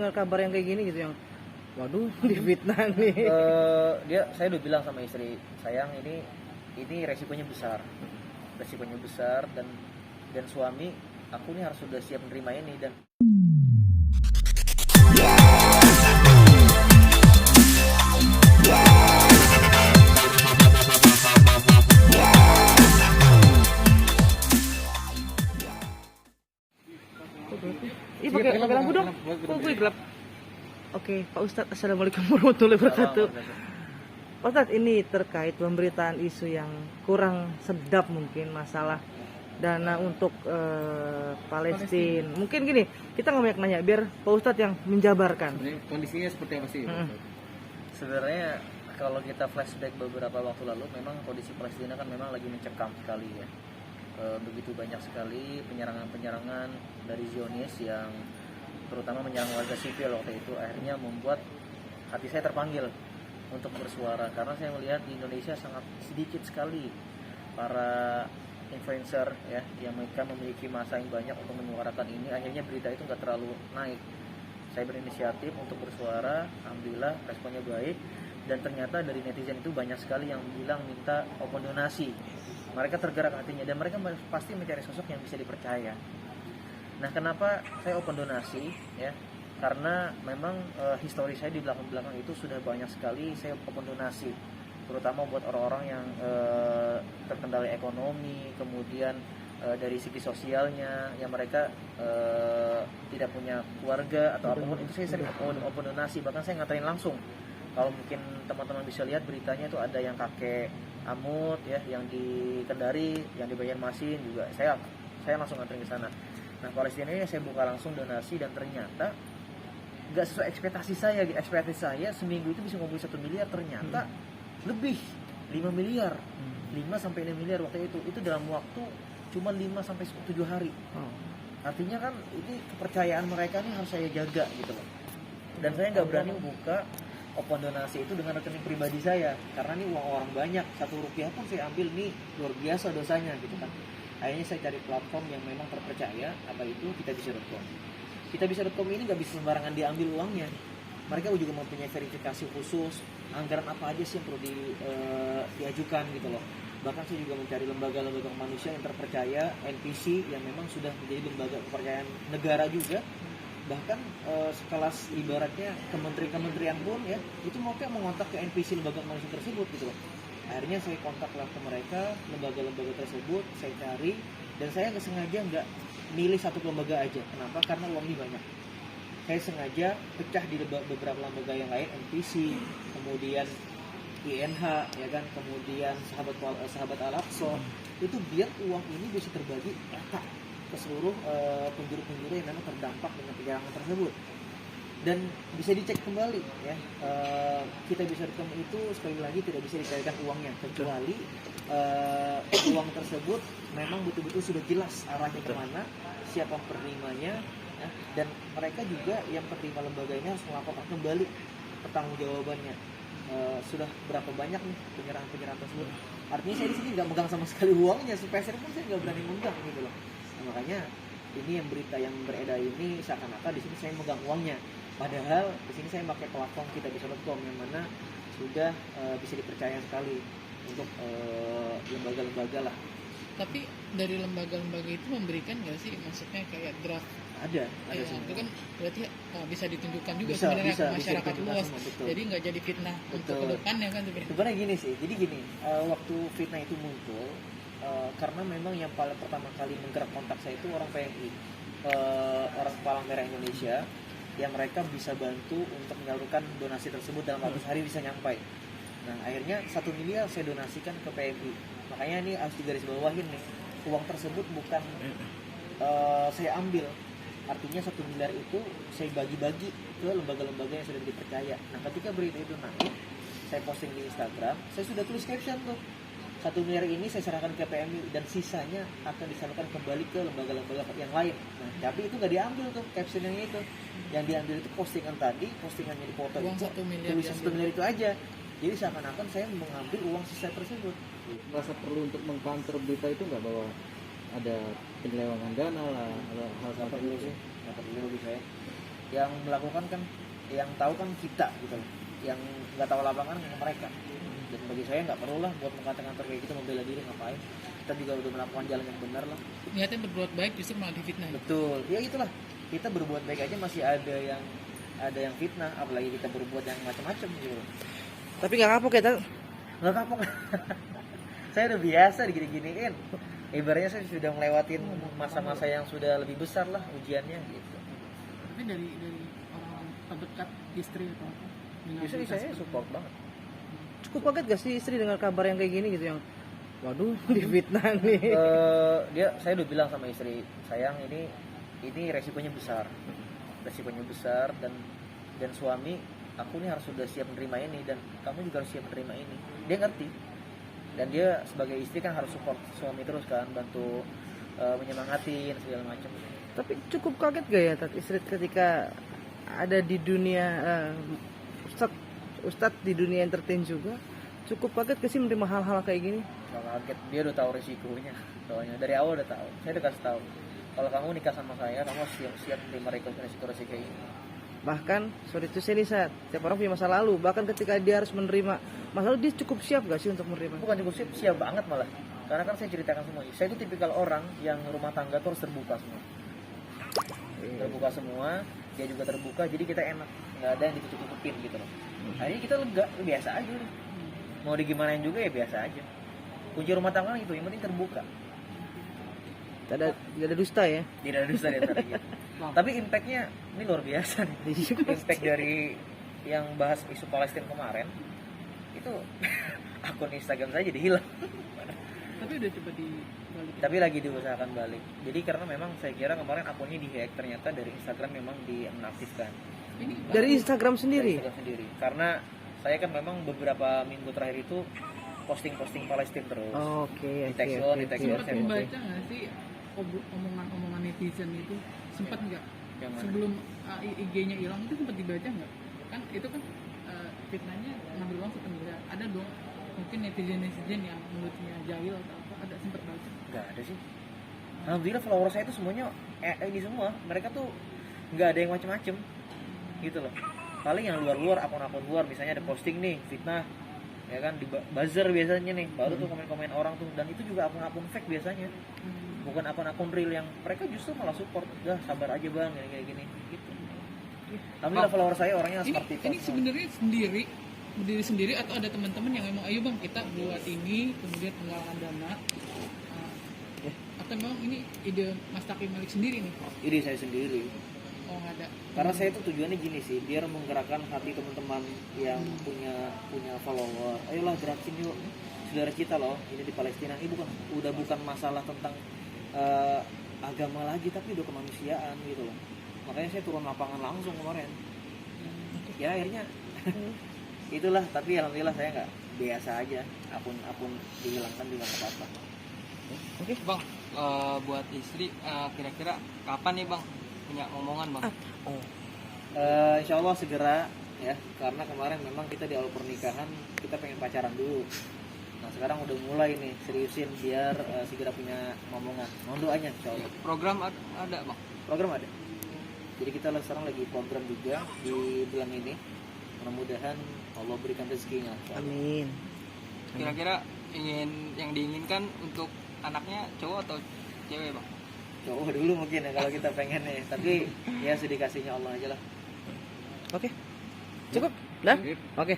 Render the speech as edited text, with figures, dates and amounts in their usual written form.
dengar kabar yang kayak gini gitu yang waduh difitnah nih. Saya udah bilang sama istri, sayang ini resikonya besar dan suami aku nih harus sudah siap menerima ini dan Ih pakai lampu dong. Kok gue gelap? Oke, Pak Ustadz, assalamualaikum warahmatullahi wabarakatuh. Pak Ustadz, ini terkait pemberitaan isu yang kurang sedap mungkin masalah dana untuk Palestina. Mungkin gini, kita nggak banyak nanya biar Pak Ustadz yang menjabarkan. Kondisinya seperti apa sih? sebenarnya kalau kita flashback beberapa waktu lalu, memang kondisi Palestina kan memang lagi mencekam sekali ya. Begitu banyak sekali penyerangan dari Zionis yang terutama menyerang warga sipil waktu itu, akhirnya membuat hati saya terpanggil untuk bersuara, karena saya melihat di Indonesia sangat sedikit sekali para influencer ya yang mereka memiliki massa yang banyak untuk menyuarakan ini. Akhirnya berita itu nggak terlalu naik. Saya berinisiatif untuk bersuara, alhamdulillah responnya baik, dan ternyata dari netizen itu banyak sekali yang bilang minta open donasi. Mereka tergerak hatinya dan mereka pasti mencari sosok yang bisa dipercaya. Nah, kenapa saya open donasi ya? Karena memang histori saya di belakang itu sudah banyak sekali saya open donasi, terutama buat orang-orang yang terkendala ekonomi, kemudian dari segi sosialnya yang mereka tidak punya keluarga atau apapun, itu saya sering open donasi. Bahkan saya nganterin langsung. Kalau mungkin teman-teman bisa lihat beritanya itu ada yang kakek Amut ya, yang di Kendari, yang di Banjarmasin juga saya langsung nganterin ke sana. Nah, Palestina ini saya buka langsung donasi dan ternyata nggak sesuai ekspektasi saya. Ekspektasi saya seminggu itu bisa ngumpulin 1 miliar, ternyata lebih 5 miliar, 5 sampai 6 miliar waktu itu dalam waktu cuma 5 sampai 7 hari. Artinya kan ini kepercayaan mereka nih harus saya jaga gitu loh. Dan saya nggak berani buka open donasi itu dengan rekening pribadi saya, karena ini uang orang banyak, 1 rupiah pun saya ambil nih luar biasa dosanya gitu kan. Akhirnya saya cari platform yang memang terpercaya, apa itu kitabisa.com. Kitabisa.com ini nggak bisa sembarangan diambil uangnya. Mereka juga mempunyai verifikasi khusus, anggaran apa aja sih yang perlu diajukan gitu loh. Bahkan saya juga mencari lembaga-lembaga kemanusiaan yang terpercaya, NPC yang memang sudah menjadi lembaga kepercayaan negara juga. Bahkan sekelas ibaratnya kementerian pun ya, itu mereka mengontak ke NPC lembaga kemanusiaan tersebut gitu loh. Akhirnya saya kontaklah ke mereka, lembaga-lembaga tersebut, saya cari, dan saya sengaja nggak milih satu lembaga aja. Kenapa? Karena uangnya banyak. Saya sengaja pecah di beberapa lembaga yang lain, NPC, kemudian INH, ya kan, kemudian sahabat Al-Aqsa, itu biar uang ini bisa terbagi rata ke seluruh penjuru-penjuru yang memang terdampak dengan penyerangan tersebut. Dan bisa dicek kembali ya, kita bisa rekam itu sekali lagi tidak bisa dicarikan uangnya, kecuali uang tersebut memang betul-betul sudah jelas arahnya kemana, siapa penerimanya ya, dan mereka juga yang penerima lembaga ini harus melaporkan kembali pertanggungjawabannya. Sudah berapa banyak nih penyerahan tersebut. Artinya saya di sini nggak megang sama sekali uangnya, supaya saya pun saya nggak berani megang gitu loh. Nah, makanya ini yang berita yang beredar ini seakan-akan di sini saya megang uangnya. Padahal di sini saya pakai platform kitabisa.com yang mana sudah bisa dipercaya sekali untuk lembaga-lembaga lah. Tapi dari lembaga-lembaga itu memberikan nggak sih, maksudnya kayak draft? Ada Ya, semua. itu kan berarti bisa ditunjukkan juga Bisa, sebenarnya ke masyarakat bisa luas. semua, Jadi nggak jadi fitnah untuk Betul. kedepannya kan sebenarnya. Sebenarnya gini sih, jadi gini, waktu fitnah itu muncul, karena memang yang paling pertama kali menggerak kontak saya itu orang PMI, orang Palang Merah Indonesia, yang mereka bisa bantu untuk menyalurkan donasi tersebut dalam 14 hari bisa nyampai. Nah, akhirnya 1 miliar saya donasikan ke PMI. Makanya ini harus digarisbawahin nih, uang tersebut bukan saya ambil. Artinya 1 miliar itu saya bagi-bagi ke lembaga-lembaga yang sudah dipercaya. Nah, ketika berita itu naik, saya posting di Instagram, saya sudah tulis caption tuh, 1 miliar ini saya serahkan ke PMI dan sisanya akan disalurkan kembali ke lembaga-lembaga yang lain. Nah, tapi itu nggak diambil tuh caption yang itu. Yang diambil itu postingan tadi, postingannya dipoto Uang itu, 1 miliar tulisan 1 diambil. miliar itu aja. Jadi seakan-akan saya mengambil uang sisa tersebut. Merasa perlu untuk mengcounter berita itu nggak, bahwa ada penyelewengan dana lah, ada hal Nggak seperti perlu itu? sih, nggak perlu bagi saya. Yang melakukan kan, yang tahu kan kita gitu loh. Yang nggak tahu lapangan kan mereka. Dan bagi saya nggak perlu lah buat mengkantor kayak gitu, membela diri ngapain. Kita juga udah melakukan jalan yang benar lah. Niatnya berbuat baik justru malah difitnah. Betul, ya itulah. Kita berbuat baik aja masih ada yang fitnah, apalagi kita berbuat yang macam-macam gitu. Tapi nggak kapok ya, Tat? Nggak kapok. Saya udah biasa digini-giniin. Ibaratnya saya sudah ngelewatin masa-masa yang sudah lebih besar lah ujiannya gitu. Tapi dari orang terdekat, istri atau apa? Justru saya support banget. Cukup kaget gak sih istri dengar kabar yang kayak gini gitu, yang waduh difitnah nih. Saya udah bilang sama istri, sayang ini resikonya besar dan suami aku nih harus sudah siap menerima ini, dan kamu juga harus siap menerima ini. Dia ngerti, dan dia sebagai istri kan harus support suami terus kan, bantu menyemangatin segala macam. Tapi cukup kaget gak ya, Tat, istri ketika ada di dunia Ustadz di dunia entertain juga, cukup kaget gak sih menerima hal-hal kayak gini? Nggak kaget, dia udah tahu resikonya. Soalnya dari awal udah tahu. Saya udah kasih tahu, kalau kamu nikah sama saya, kamu harus siap menerima resiko-resiko ini. Bahkan sorry to say nih, Sat, setiap orang punya masa lalu. Bahkan ketika dia harus menerima masa lalu, dia cukup siap gak sih untuk menerima? Bukan cukup siap banget malah. Karena kan saya ceritakan semua. Saya itu tipikal orang yang rumah tangga tuh harus terbuka semua. Terbuka semua, dia juga terbuka, jadi kita enak. Nggak ada yang ditutup-tutupin gitu loh. Akhirnya kita lega, biasa aja nih. Mau digimanain juga ya biasa aja. Kunci rumah tangga itu yang penting terbuka. Tidak ada dusta ya. Tidak ada dusta di antara kita. Tapi impactnya ini luar biasa nih. Impact dari yang bahas isu Palestina kemarin itu akun Instagram saya jadi hilang. Tapi udah coba dibalik. Tapi lagi diusahakan balik. Jadi karena memang saya kira kemarin akunnya dihack, ternyata dari Instagram memang dinonaktifkan. Ini Dari Instagram sendiri. Dari Instagram sendiri. Karena saya kan memang beberapa minggu terakhir itu posting Palestina terus. Oke. Di text on, sempat saya membaca nggak sih omongan netizen itu, sempat nggak Yang mana? sebelum IG-nya hilang itu sempat dibaca nggak? Kan itu kan fitnahnya ngambil uang 1 miliar. Ada dong mungkin netizen yang menurutnya jahil atau apa, ada sempat baca? Nggak ada sih. Alhamdulillah follower saya itu semuanya ini semua. Mereka tuh nggak ada yang macem-macem gitu loh. Paling yang luar-luar, akun-akun luar, misalnya ada posting nih fitnah, ya kan, di buzzer biasanya nih, baru tuh komen-komen orang tuh, dan itu juga akun-akun fake biasanya, bukan akun-akun real yang mereka justru malah support. Udah sabar aja bang, gini gitu. Alhamdulillah follower saya orangnya seperti itu. Ini sebenarnya berdiri sendiri atau ada teman-teman yang memang ayo bang kita buat ini kemudian penggalangan dana, atau memang ini ide Mas Takim Malik sendiri nih? Ide saya sendiri. Oh nggak ada. Karena saya itu tujuannya gini sih, biar menggerakkan hati teman-teman yang punya follower. Ayolah gerakin yuk, saudara kita loh, ini di Palestina. Ini bukan masalah tentang agama lagi, tapi udah kemanusiaan gitu loh. Makanya saya turun lapangan langsung kemarin. Ya akhirnya itulah. Tapi alhamdulillah saya nggak, biasa aja. Akun dihilangkan juga nggak apa-apa. Oke bang, buat istri kira-kira kapan nih bang punya omongan bang? Insya Allah segera ya, karena kemarin memang kita di awal pernikahan kita pengen pacaran dulu. Nah sekarang udah mulai nih seriusin biar segera punya omongan. Mohon doanya insya Allah. Program ada bang? Program ada. Jadi kita sekarang lagi program juga di bulan ini. Mudah-mudahan Allah berikan rezekinya. Amin. Kira-kira yang diinginkan untuk anaknya cowok atau cewek bang? Cowok dulu mungkin ya kalau kita pengen ya. Tapi ya sedikasinya Allah aja lah. Oke. Cukup? Dah? Oke.